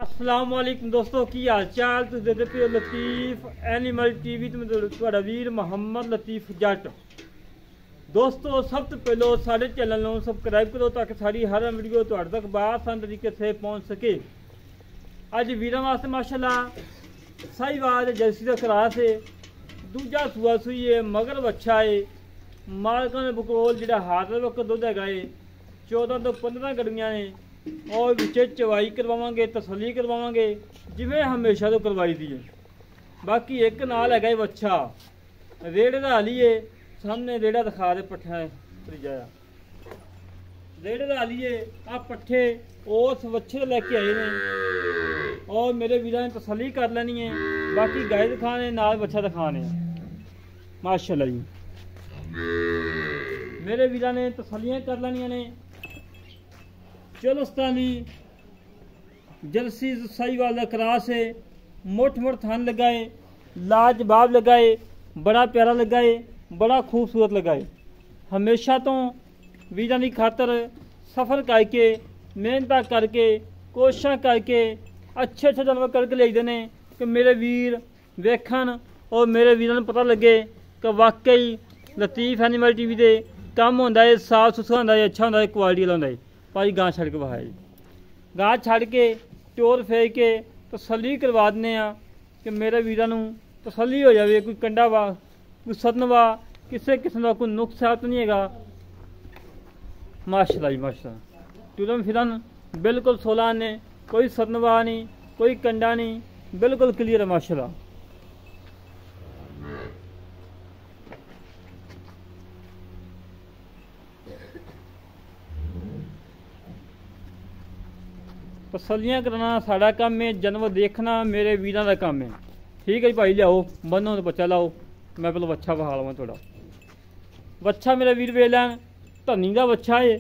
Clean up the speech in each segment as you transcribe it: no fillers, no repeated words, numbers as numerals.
अस्सलाम वालेकुम दोस्तों की हाल चाल तुम देखते पे लतीफ़ एनिमल टीवी तुम्हारा वीर मोहम्मद लतीफ़ जट। दोस्तों सब तो पहले साढ़े चैनल को सबसक्राइब करो ताकि सारी हर वीडियो तुहाडे तक बआसान तरीके से पहुँच सके। अज वीरों वास्ते माशाल्लाह साहिवाल जर्सी का क्रास है, दूजा सूआ सूई है, मगर अच्छा है। मालका ने बकरोल जो हाथ वक्त दुध है 14 तो 15 गड़ियाँ ने और विचे चवाई करवावांगे तसली करवावांगे जिमें हमेशा तो करवाई दी है। बाकी एक नाल है वच्छा रेड़े का हाली है, सामने रेड़ा दिखा दे पट्ठा जाया रेड़े का हाली है। आ पट्ठे उस वच्छे लैके आए ने और मेरे वीर ने तसली कर लेनी है। बाकी गाय दिखाने नाल वच्छा दिखाने माशाल्लाह जी। मेरे वीर ने तसलियाँ कर लेनिया ने। चलोस्तानी जर्सी साहिवाल का क्रास है, मोट मोट थान लगाए, लाजवाब लगाए, बड़ा प्यारा लगाए, बड़ा खूबसूरत लगाए। हमेशा तो वीर की खातर सफ़र करके मेहनत करके कोशिश करके अच्छे जानवर करके ले देने कि मेरे वीर वेखन और मेरे वीरों को पता लगे कि वाकई लतीफ़ एनिमल टीवी दे काम होंदा है, साफ सुथरा होंदा है, अच्छा होंदा है, क्वालिटी वाला होंदा है। भाई गां छड़ के बहाया जी, गां छड़ के टोर फेंक के तसली करवा दें कि मेरे वीर तसली हो जाए। कोई कंडा वा कोई सदन वा किसी किस्म का कोई नुकसा तो नहीं है। माशाल्लाह जी माशाल्लाह टुरन फिरन बिल्कुल 16 ने, कोई सदन वा नहीं, कोई कंडा नहीं, बिल्कुल क्लियर है माशाल्लाह। तसलियाँ करना साड़ा काम है, जानवर देखना मेरे वीरों का काम है। ठीक है जी भाई, लियाओ बनो तो बच्चा लाओ। मैं पहले बच्चा बहा लवा थोड़ा। बच्चा मेरा वीर वे लैन धनी का बच्चा है,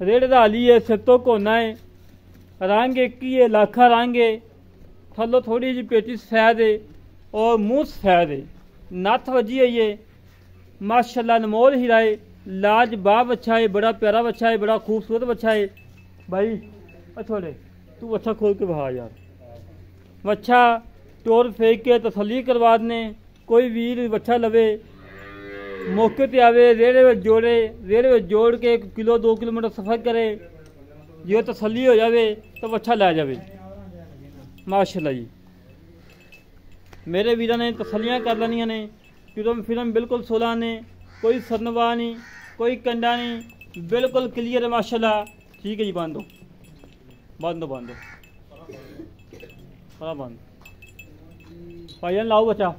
रेड़ का हाली है, सिर तो कोना है, रंग एक ही है, लाखा रंग है, थलो थोड़ी जी पेटी सफैद है और मुँह सफैद है, नत्थ वजी है ये माशाल्लाह अनमोल हीरा है, लाजवाब बच्चा है, बड़ा प्यारा बच्चा है, बड़ा खूबसूरत बच्चा है। भाई थोड़े तू अच्छा खोल के बहा यार। बच्चा टोर फेंक के तसली करवा देने। कोई वीर बच्चा लवे मौके पर आवे, रेड़े में जोड़े, रेड़े में जोड़ के 1 किलो 2 किलोमीटर सफ़र करे, जो तसली हो जाए तो बच्चा लै जाए माशाल्लाह जी। मेरे वीर ने तसलियाँ कर लेनिया ने। टुरम फिरम बिल्कुल 16 ने, कोई सनवा नहीं, कोई कंडा नहीं, बिल्कुल क्लियर है माशाल्लाह। ठीक है जी, बांधो बांधो बांधो हाँ बांध भाईजान लाओ बच्चा,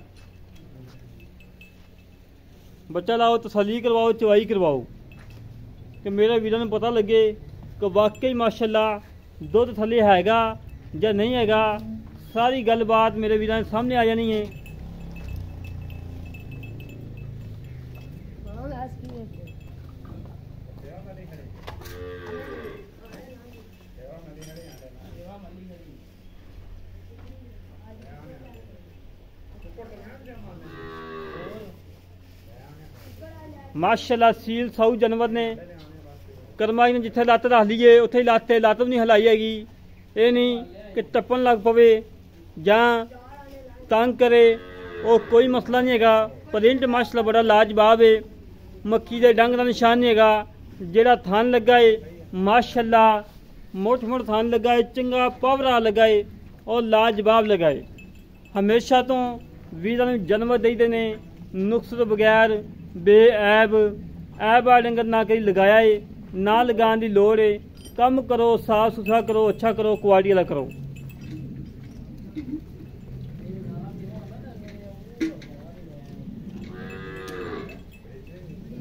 बच्चा लाओ, तसली करवाओ, चवाई करवाओ कि मेरे वीरों को पता लगे कि वाकई माशाल्लाह दुध थले हैगा या नहीं हैगा। सारी गलबात मेरे वीरों के सामने आ जानी है। माशाल्लाह सील साऊ जानवर ने करमाई ने जिथे लत्त रख लीए उत्थे ही लत्त भी नहीं हिलाई हैगी। ये नहीं कि टप्पन लग पवे जां तंग करे, वो कोई मसला नहीं हैगा। प्रिंट माशाल्लाह बड़ा लाजवाब है, मक्की के डंग का निशान नहीं हैगा। जेड़ा थान लगा है माशाल्लाह मोट मोट थान लगा है, चंगा पावरा लगा है और लाजवाब लगा है। हमेशा तो वीर जानवर दे देने नुक्स तो बगैर बेऐब ऐब आ डंगर ना कहीं लगाया है, ना लगाने की लोड़ है। कम करो, साफ सुथरा करो, अच्छा करो, क्वालिटी वाला करो।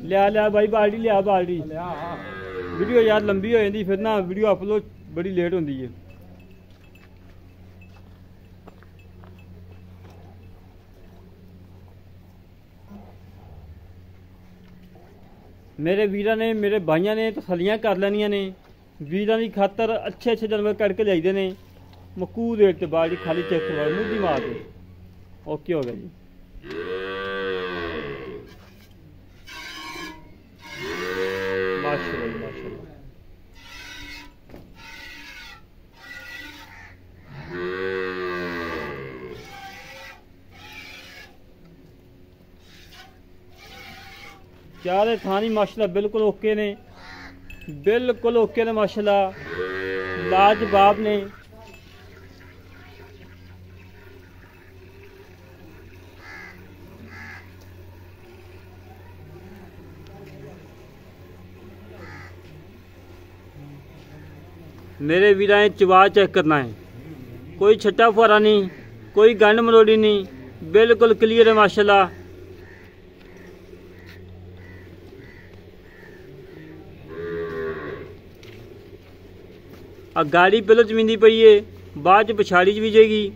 लिया लिया भाई बाल्टी लिया, बाल्टी वीडियो यार लंबी हो जाती फिर ना, वीडियो अपलोड बड़ी लेट होती है। मेरे वीर ने मेरे भाइयों ने तसलियाँ कर लेनिया ने। वीर की खातर अच्छे अच्छे जानवर करके लाइदे ने। मकू रेट बाल्टी खाली चेक करवा मुद्दी मार के ओके हो गया जी। माशाल्लाह माशाल्लाह। चारे थानी माशाल्लाह बिल्कुल ओके ने, बिल्कुल ओके ने माशाल्लाह, लाजवाब ने। मेरे वीरा चवा चेक करना है, कोई छट्टा फुहारा नहीं, कोई गंढ मरोड़ी नहीं, बिल्कुल क्लियर है माशाल्लाह। गाड़ी पहले जमींदी पई है, बाद पछाड़ी च भी जाएगी।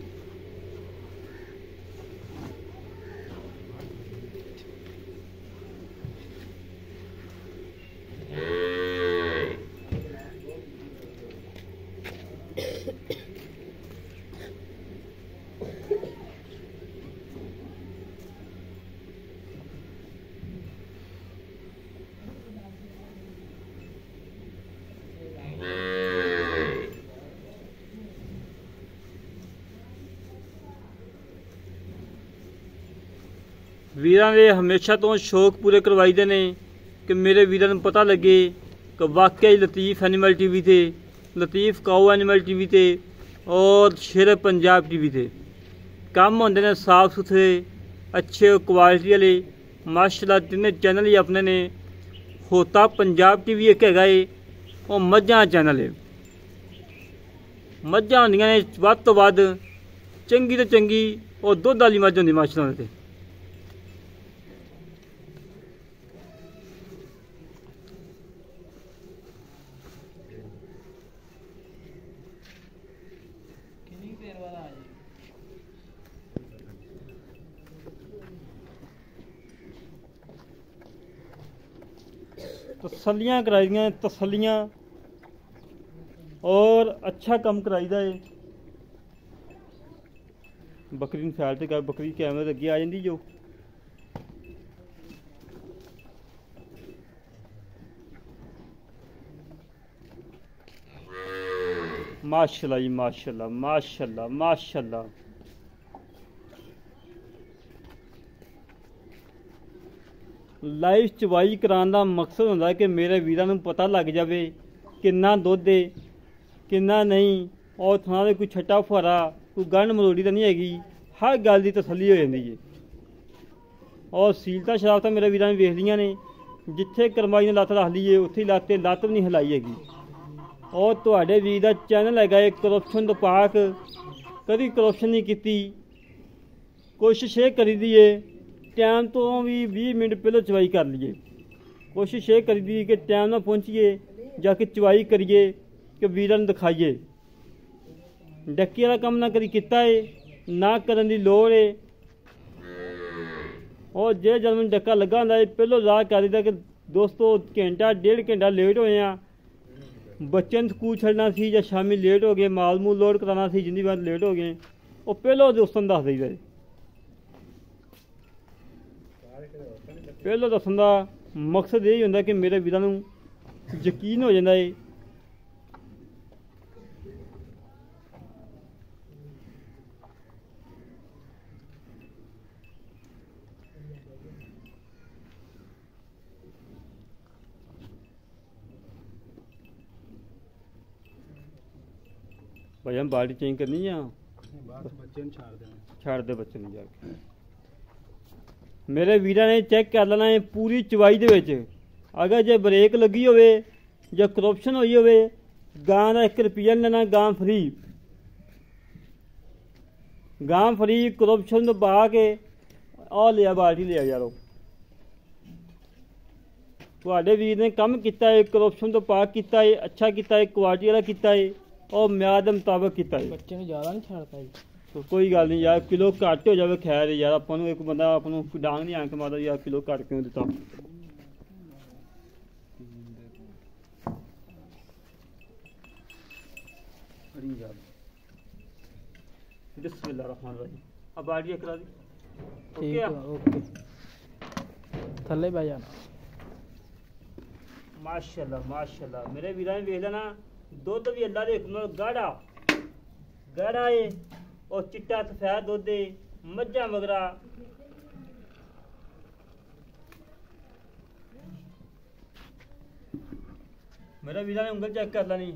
वीरां ने हमेशा तो शौक पूरे करवाईदे ने कि मेरे वीरां नूं पता लगे कि वाकई लतीफ़ एनिमल टीवी ते, लतीफ़ काऊ एनिमल टीवी ते और शेर पंजाब टीवी ते काम होंदे ने साफ सुथरे अच्छे क्वालिटी वाले माशाल्लाह। तिन्ने चैनल ही अपने ने, होता पंजाब टीवी एक हैगा है, और मझां चैनल है। मझां होंदियां ने वध तो वध चंगी तो चंगी और दुध वाली मझ होंदी माशाल्लाह ते। तसल्लियाँ कराई दियां, तसल्लियाँ, और अच्छा कम कराईदा है। बकरी सैल ते बकरी कैमरे अगे आ जाती जो। माशाल्लाह जी माशाल्लाह माशाल्लाह माशाल्लाह। लाइव चवाई कराने का मकसद होंदा है कि मेरे वीरां नूं पता लग जाए किन्ना दुध है किन्ना नहीं, और थां दे कोई छट्टा फुहारा कोई गंढ मरोड़ी तो नहीं हैगी, हर गल की तसल्ली हो जाती है। और सीलता शराबतां मेरे वीरां ने वेख लियां ने, जिथे करमाई ने लत्त रख ली है उत्थे लाते लत्त भी नहीं हिलाई हैगी। और तुहाडे वीर दा चैनल हैगा है करप्शन तो पाक, कभी करप्शन नहीं की, कोशिश ये करी दी है टाइम तो भी 20 मिनट पहले चवाई कर लीए, कोशिश ये करी दी कि टाइम ना पहुँचीए जाके चवाई करिए कि वीरां नूं दिखाइए। डक्के वाला काम ना कभी किया है ना करन दी लोड़ है। और जे जब मैं डक्का लगा होंदा है पहलों ला कर दिता कि दोस्तों घंटा डेढ़ घंटा लेट होए हैं, बच्चे नूं स्कूल छड्डना सी जां शामी लेट हो गए, माल मूल लोड कराना सी जिंदी बार लेट हो गए, वो पहलों दोस्तों नूं दस दईदा है। पहलों दसन का मकसद यही होंदा कि मेरे वीरां नूं यकीन हो जाता है। भाई हम बाल्टी चेंज करनी या छाड़ दे बच्चे नहीं जाके। मेरे वीरां ने चेक कर लेना है पूरी चवाई दे विच, अगर जे ब्रेक लगी होवे जां करप्शन होई होवे, गां दा 1 रुपया नहीं लेना, गां फ्री, गां फ्री। करप्शन तो पा के आ लिया बाल्टी लिया यारो, तुहाडे वीर ने कम किया है, करप्शन तो पाक किया है, अच्छा किया है, क्वालिटी वाला किया है और म्याद के मुताबिक किया है। बच्चे ने ज़्यादा नहीं छाड़ता जी, तो कोई गल नहीं यार, किलो घट हो जाए खैर यार, अपन एक बंदा अपन डांग नहीं आंक मारदा यार किलो घट क्यों दिता। बिस्मिल्लाहिर्रहमानिर्रहीम। अब बाड़ी करा दी, ठीक है ओके, थल्ले बह जाना। माशाल्लाह माशाल्लाह मेरे वीरां ने वेख लेना, दुध भी अल्लाह दे हुक्म नाल गाढ़ा गाढ़ा है और चिट्टा सफेद दुध है, मझां मगरा मेरा वीरा ने उंगल चेक कर लेनी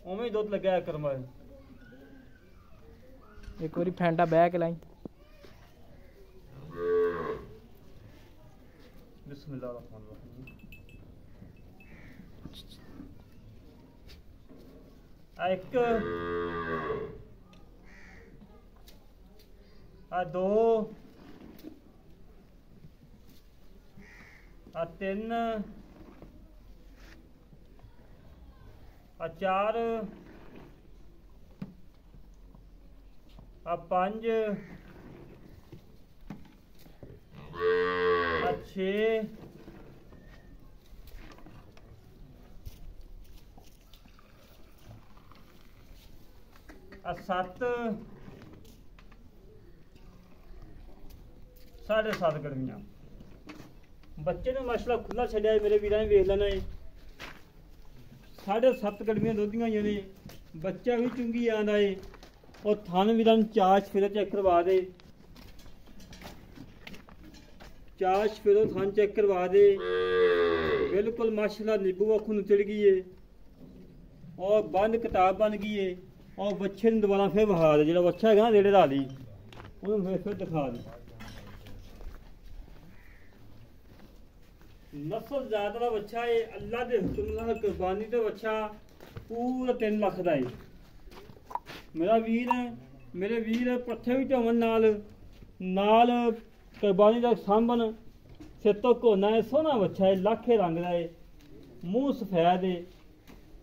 उवें ही दुध लग्या करम एक बारी फैंटा बह के लाई बिस्मिल्लाह एक आ दो आ तीन आ चार आ पांच आ छे आ सत्त 7.5 गड़मियां बच्चे ने माशाल्लाह खुला छड्या मेरे वीरां ने वेख लेना है 7.5 गड़मियां दोधियां होईयां ने बच्चा भी चुंगी आंदा है और थन वीरां नूं चाच फेरे चेक करवा दे चाच फेरो थन चेक करवा दे बिल्कुल माशाल्लाह नींबू अखों निचड़ गई है और बंद किताब बन गई है और बच्चे ने दोबारा फिर बहा दे जो बच्चा है ना रेड़े ला ली उन्होंने फिर दिखा दी नस्ल ज़्यादा का बच्चा है अल्लाह के हुक्म नाल कुर्बानी तो बच्चा पूरा 3 लाख का है मेरा वीर है मेरे वीर पट्ठे भी ढोवन नाल कुर्बानी का सांभन सिर तो घोना है सोहना बच्चा है लाखे रंग का है मूँह सफेद है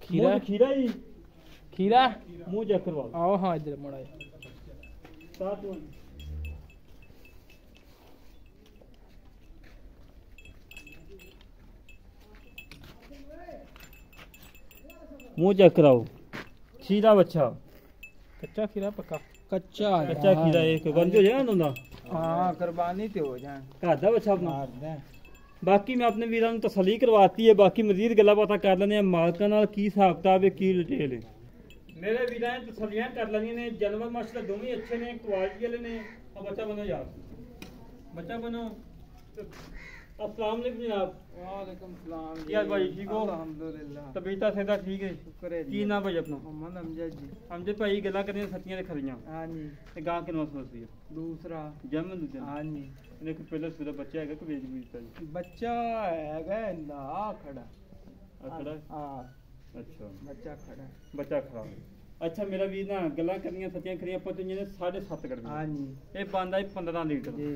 खीरा खीरा ही खीरा मुँह चेक करवा आओ हाँ इधर मुड़ा मुँह चेक कराओ खीरा बच्चा कच्चा खीरा पक्का कच्चा कच्चा खीरा एक गंज हो जाएगा ना हाँ कुर्बानी तो हो जाए घर का बच्चा अपना बाकी मैं अपने वीरां नूं तसल्ली करवाती है बाकी मजीद गल्लां बातां कर लैंदे आ मालकां नाल की हिसाब किताब है की डिटेल है मेरे वीरां ने तसल्लियां कर लैंदियां ने जानवर माशाल्लाह दोवें अच्छे ने क्वालिटी वाले ने और बच्चा बनो यार बच्चा बनो अस्सलाम वालेकुम जनाब वालेकुम सलाम यार भाई ठीक हो अल्हम्दुलिल्लाह तबीयत सेहत ठीक है शुक्र है की नाम भाई अपना मोहम्मद अमजद जी अमजद भाई गल्लां करनियां सच्चियां ते खरियां हाँ जी ते गां किन्ना समझदी है दूसरा जमन दूजा हाँ जी ਇਹਨੇ ਕੋਈ ਪਹਿਲਾਂ ਸੂਰਾ ਬੱਚਾ ਹੈਗਾ ਕਿ ਵੇਚ ਬੂਝਤਾ ਜੀ ਬੱਚਾ ਹੈਗਾ ਨਾ ਖੜਾ ਖੜਾ ਹਾਂ ਅੱਛਾ ਬੱਚਾ ਖੜਾ ਬੱਚਾ ਖੜਾ ਅੱਛਾ ਮੇਰਾ ਵੀਰ ਨਾ ਗੱਲਾਂ ਕਰਨੀਆਂ ਸੱਚੀਆਂ ਖਰੀਆਂ ਆਪਾਂ ਤੁੰਨੇ ਨੇ 7.5 ਕੱਢ ਹਾਂ ਜੀ ਇਹ ਬੰਦਾ 15 ਲੀਟਰ ਜੀ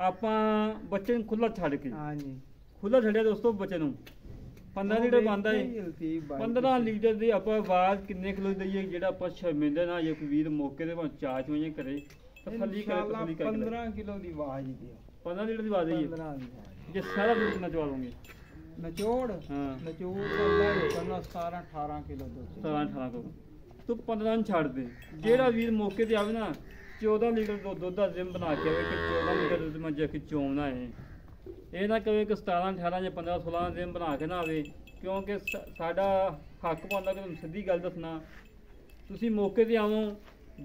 ਆਪਾਂ ਬੱਚੇ ਨੂੰ ਖੁੱਲਾ ਛੱਡ ਕੇ ਹਾਂ ਜੀ ਖੁੱਲਾ ਛੱਡਿਆ ਦੋਸਤੋ ਬੱਚੇ ਨੂੰ 15 ਲੀਟਰ ਬੰਦਾ ਹੈ 15 ਲੀਟਰ ਦੀ ਆਪਾਂ ਆਵਾਜ਼ ਕਿੰਨੇ ਕਿਲੋ ਦਈਏ ਜਿਹੜਾ ਆਪਾਂ ਸ਼ਰਮਿੰਦੇ ਨਾ ਜੇ ਕੋਈ ਵੀਰ ਮੌਕੇ ਤੇ ਚਾਚ ਹੋਈਏ ਕਰੇ ਤਸੱਲੀ ਕਰੇ ਤਸੱਲੀ ਕਰਕੇ 15 ਕਿਲੋ ਦੀ ਆਵਾਜ਼ ਦਿਓ 15 ਲੀਟਰ ਦੀ ਆਵਾਜ਼ ਦਈਏ 15 ਦੀ ਜੇ ਸਾਰਾ ਦੁੱਧ ਨਚਵਾ ਲਵਾਂਗੇ ਨਚੋੜ ਹਾਂ ਨਚੋੜ ਅੱਲਾ ਦੇ ਕਰਨਾ 17 18 ਕਿਲੋ ਦੁੱਧ 17 18 ਤੋਂ ਤੂੰ 15 ਛੱਡ ਦੇ ਜਿਹੜਾ ਵੀਰ ਮੌਕੇ ਤੇ ਆਵੇ ਨਾ 14 ਲੀਟਰ ਦੁੱਧ ਦਾ ਜ਼ਿਮ ਬਣਾ ਕੇ ਆਵੇ ਕਿ 14 ਲੀਟਰ ਦੁੱਧ ਮੈਂ ਜੇ ਕਿ ਚੋਮਣਾ ਹੈ ਇਹ ਨਾ ਕਵੇ ਕਿ 17 18 ਜਾਂ 15 16 ਜ਼ਿਮ ਬਣਾ ਕੇ ਨਾ ਆਵੇ ਕਿਉਂਕਿ ਸਾਡਾ ਹੱਕ ਪਾਉਂਦਾ ਕਿ ਤੁਹਾਨੂੰ ਸਿੱਧੀ ਗੱਲ ਦੱਸਣਾ ਤੁਸੀਂ ਮੌਕੇ ਤੇ ਆਵੋ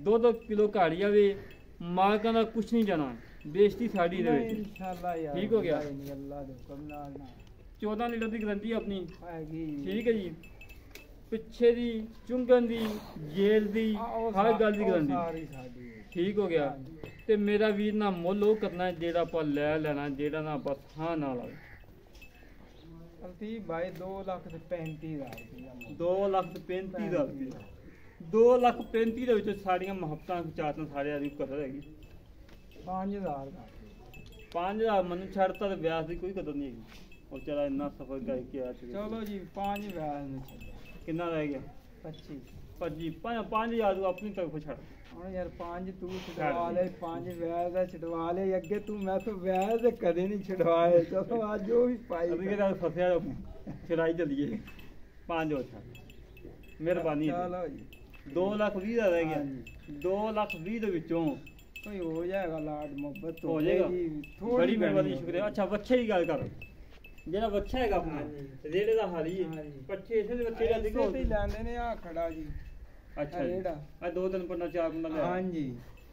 ਦੁੱਧ ਕਿਲੋ ਘਾੜੀ ਆਵੇ ਮਾਲਕਾਂ ਦਾ ਕੁਛ ਨਹੀਂ ਜਾਣਾ ਬੇਇੱਜ਼ਤੀ ਸਾਡੀ ਦੇ ਵਿੱਚ ਇਨਸ਼ਾਅੱਲਾ ਯਾਰ ਠੀਕ ਹੋ ਗਿਆ ਅੱਲਾ ਦੇ ਹੁਕਮ ਨਾਲ 14 ਲੀਟਰ ਦੀ ਗਰੰਟੀ ਆਪਣੀ ਹੈਗੀ ਠੀਕ ਹੈ ਜੀ ਪਿੱਛੇ ਦੀ ਚੁੰਗਣ ਦੀ ਜੇਲ ਦੀ ਹਰ ਗੱਲ ਦੀ ਗਰੰਟੀ ਸਾਰੀ ਸਾਡੀ ਠੀਕ ਹੋ ਗਿਆ ਤੇ ਮੇਰਾ ਵੀਰ ਨਾ ਮੁੱਲ ਉਹ ਕਰਨਾ ਜਿਹੜਾ ਆਪਾਂ ਲੈ ਲੈਣਾ ਜਿਹੜਾ ਨਾ ਆਪਾਂ ਥਾਂ ਨਾਲ ਆਵੇ ਅਲਤੀ ਭਾਈ 2,35,000 ਰੁਪਇਆ 2,35,000 ਰੁਪਇਆ 2,35,000 ਦੇ ਵਿੱਚ ਸਾਡੀਆਂ ਮੁਹੱਬਤਾਂ ਚਾਹਤਾਂ ਸਾਰੇ ਆਦੀ ਕਦਰ ਹੈਗੀ 5,000 ਦਾ 5,000 ਮੈਨੂੰ ਛੱਡਤਾ ਤੇ ਵਿਆਹ ਦੀ ਕੋਈ ਕਦਰ ਨਹੀਂ ਹੈਗੀ ਉਹ ਚਲਾ ਇੰਨਾ ਸਫਰ ਕਰਕੇ ਆਇਆ ਸੀ ਚਲੋ ਜੀ 5 ਵਿਆਹ ਨੂੰ ਛੱਡੋ ਕਿੰਨਾ ਰਹਿ ਗਿਆ 25 ਭਾਜੀ 5,000 ਤੂੰ ਆਪਣੀ ਤਰਫ ਛੱਡ ਹੁਣ ਯਾਰ 5 ਤੂੰ ਛਡਵਾ ਲੈ 5 ਵਿਆਹ ਦਾ ਛਡਵਾ ਲੈ ਅੱਗੇ ਤੂੰ ਮੈਂ ਤਾਂ ਵਿਆਹ ਤੇ ਕਦੇ ਨਹੀਂ ਛਡਵਾਏ ਚਲੋ ਅੱਜ ਉਹ ਵੀ ਪਾਈ ਅਭੀ ਕਿਹਦਾ ਫਸਿਆ ਛੜਾਈ ਚੱਲੀਏ 5 ਹੋ ਛੱਡ ਮਿਹਰਬਾਨੀ ਚਲੋ ਜੀ 2,20,000 ਦਾ ਰਹਿ ਗਿਆ 2,20,000 ਦੇ ਵਿੱਚੋਂ ਕੋਈ ਹੋ ਜਾਏਗਾ ਲਾਡ ਮੁਹੱਬਤ ਹੋ ਜਾਏਗਾ ਬੜੀ ਮਿਹਰਬਾਨੀ ਸ਼ੁਕਰੀਆ ਸ਼ੁਕਰੀਆ ਅੱਛਾ ਬੱਚੇ ਦੀ ਗੱਲ ਕਰ ਜਿਹੜਾ ਬੱਚਾ ਹੈਗਾ ਆਪਣਾ ਰੇੜੇ ਦਾ ਹਾਲੀ ਹੈ ਬੱਚੇ ਇਸੇ ਦੇ ਬੱਚੇ ਦਾ ਦੇਖੋ ਤੇ ਲੈਂਦੇ ਨੇ ਆ ਖੜਾ ਜੀ ਅੱਛਾ ਰੇੜਾ ਆ 2-3 ਪੰਨਾ 4 ਪੰਨਾ ਲੈ ਹਾਂਜੀ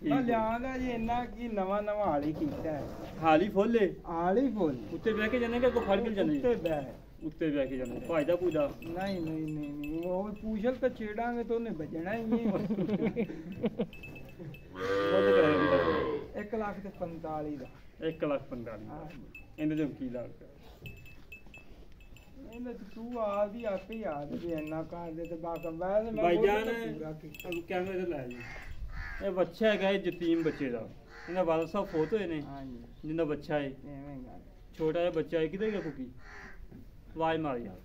ਮੈਂ ਲਿਆਂਦਾ ਜੀ ਇੰਨਾ ਕੀ ਨਵਾਂ ਹਾਲੀ ਕੀਤਾ ਹੈ ਹਾਲੀ ਫੁੱਲੇ ਹਾਲੀ ਫੁੱਲ ਉੱਤੇ ਬਹਿ ਕੇ ਜਾਣੇ ਕਿ ਕੋ ਫੜ ਕੇ ਜਾਣੇ ਉੱਤੇ ਬਹਿ ਉੱਤੇ ਬੈ ਕੇ ਜਾਂਦੇ ਭਾਜਦਾ ਪੂਜਾ ਨਹੀਂ ਨਹੀਂ ਨਹੀਂ ਨਹੀਂ ਉਹ ਪੂਛਲ ਤਾਂ ਛੇੜਾਂਗੇ ਤਾਂ ਉਹਨੇ ਵੱਜਣਾ ਹੀ ਹੈ। ਮੁੱਲ ਕਰਾਇਆ 1,45,000 ਦਾ। 1,45,000 ਹਾਂ ਇਹਦੇ ਤੋਂ ਕੀ ਲਾਗ ਇਹਨੇ ਤੂੰ ਆਪਦੀ ਆਪੇ ਹੀ ਆਦ ਵੀ ਇੰਨਾ ਕਰ ਦੇ ਤੇ ਬਾਕੀ ਵੈਸੇ ਮੈਂ ਭਾਈਜਾਨ ਪੂਰਾ ਕੀਤਾ। ਅਬ ਕੈਮਰੇ ਤੇ ਲੈ ਜੀ ਇਹ ਬੱਚਾ ਹੈਗਾ ਇਹ ਯਤੀਮ ਬੱਚੇ ਦਾ ਇਹਨਾਂ ਵਾਲਦ ਸਾਹਿਬ ਫੋਤ ਹੋਏ ਨੇ ਹਾਂਜੀ ਜਿੰਦਾ ਬੱਚਾ ਹੈ ਐਵੇਂ ਗੱਲ ਛੋਟਾ ਜਿਹਾ ਬੱਚਾ ਹੈ ਕਿਧਰ ਗਿਆ ਕੁਕੀ ਆਵਾਜ਼ ਮਾਰ ਯਾਰ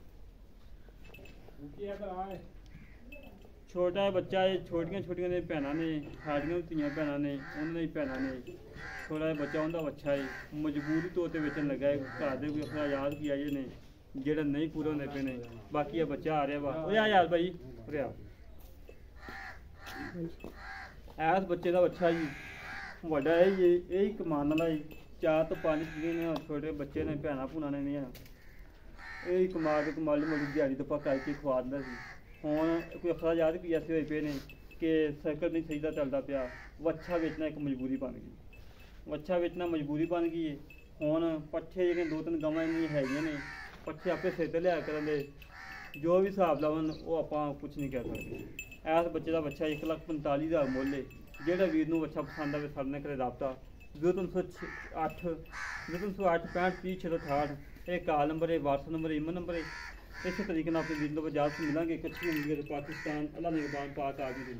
ਕੀ ਆ ਕਰਾਂ ਛੋਟਾ ਜਿਹਾ ਬੱਚਾ ਹੈ ਛੋਟੀਆਂ ਛੋਟੀਆਂ ਦੇ ਭੈਣਾਂ ਨੇ ਸਾਡੀਆਂ ਵੀ ਧੀਆਂ ਭੈਣਾਂ ਨੇ ਉਹਨਾਂ ਦੀ ਭੈਣਾਂ ਨੇ ਛੋਟਾ ਜਿਹਾ ਬੱਚਾ ਉਹਦਾ ਬੱਚਾ ਹੈ ਮਜਬੂਰੀ ਤੌਰ ਤੇ ਵੇਚਣ ਲੱਗਾ ਹੈ ਘਰ ਦੇ ਕੋਈ ਆਪਣਾ ਯਾਦ ਕੀ ਆਏ ਨੇ ਜਿਹੜਾ ਨਹੀਂ ਪੂਰੇ ਹੁੰਦੇ ਪਏ ਨੇ ਬਾਕੀ ਇਹ ਬੱਚਾ ਆ ਰਿਹਾ ਵਾ ਉਹ ਆ ਯਾਰ ਭਾਈ ਉਰੇ ਆ ਐਸ ਬੱਚੇ ਦਾ ਬੱਚਾ ਜੀ ਵੱਡਾ ਹੈ ਜੀ ਇਹ ਹੀ ਕਮਾਉਣ ਵਾਲਾ ਜੀ 4 ਤੋਂ 5 ਜਿਹੜੇ ਨੇ ਛੋਟੇ ਬੱਚੇ ਨੇ ਭੈਣਾਂ ਭੂਣਾਂ ਨੇ ਨਹੀਂ ਆ ਇਹ ਹੀ ਕਮਾ ਕੇ ਕਮਾਲੀ ਮੋਲੀ ਦਿਹਾੜੀ ਤੋਂ ਪੱਕਾ ਕੇ ਖਵਾ ਦਿੰਦਾ ਸੀ ਹੁਣ ਕੋਈ ਅਫਸਰ ਯਾਦ ਵੀ ਐਸੇ ਹੋਏ ਪਏ ਨੇ ਕਿ ਸਰਕਲ ਨਹੀਂ ਸਹੀ ਦਾ ਚੱਲਦਾ ਪਿਆ ਵੱਛਾ ਵੇਚਣਾ ਇੱਕ ਮਜਬੂਰੀ ਬਣ ਗਈ ਵੱਛਾ ਵੇਚਣਾ ਮਜਬੂਰੀ ਬਣ ਗਈ ਹੈ ਹੁਣ ਪੱਠੇ ਜਿਹੜੇ 2-3 ਗਾਵਾਂ ਇੰਨੀਆਂ ਹੈਗੀਆਂ ਨੇ ਪੱਠੇ ਆਪੇ ਸਿਰ ਤੇ ਲਿਆ ਕਰਨ ਦੇ ਜੋ ਵੀ ਹਿਸਾਬ ਲਾਵਣ ਉਹ ਆਪਾਂ ਕੁਝ ਨਹੀਂ ਕਹਿ ਸਕਦੇ ਐਸ ਬੱਚੇ ਦਾ ਬੱਚਾ 1,45,000 ਮੁੱਲ ਹੈ ਜਿਹੜਾ ਵੀਰ ਨੂੰ ਬੱਚਾ ਪਸੰਦ ਆਵੇ ਸਾਡੇ ਨਾਲ ਕਰੇ ਰਾਬਤਾ 0308 653068 ਇਹ ਕਾਲ ਨੰਬਰ ਹੈ WhatsApp ਨੰਬਰ ਹੈ ਈਮੇਲ ਨੰਬਰ ਹੈ ਇਸੇ ਤਰੀਕੇ ਨਾਲ ਆਪਣੇ ਵੀਰ ਨੂੰ ਇਜਾਜ਼ਤ ਮਿਲਾਂਗੇ। ਕੱਚੀ ਉਮੀਦ ਪਾਕਿਸਤਾਨ ਅੱਲਾਹ ਨੇ ਪਾਕ ਆ ਗਈ।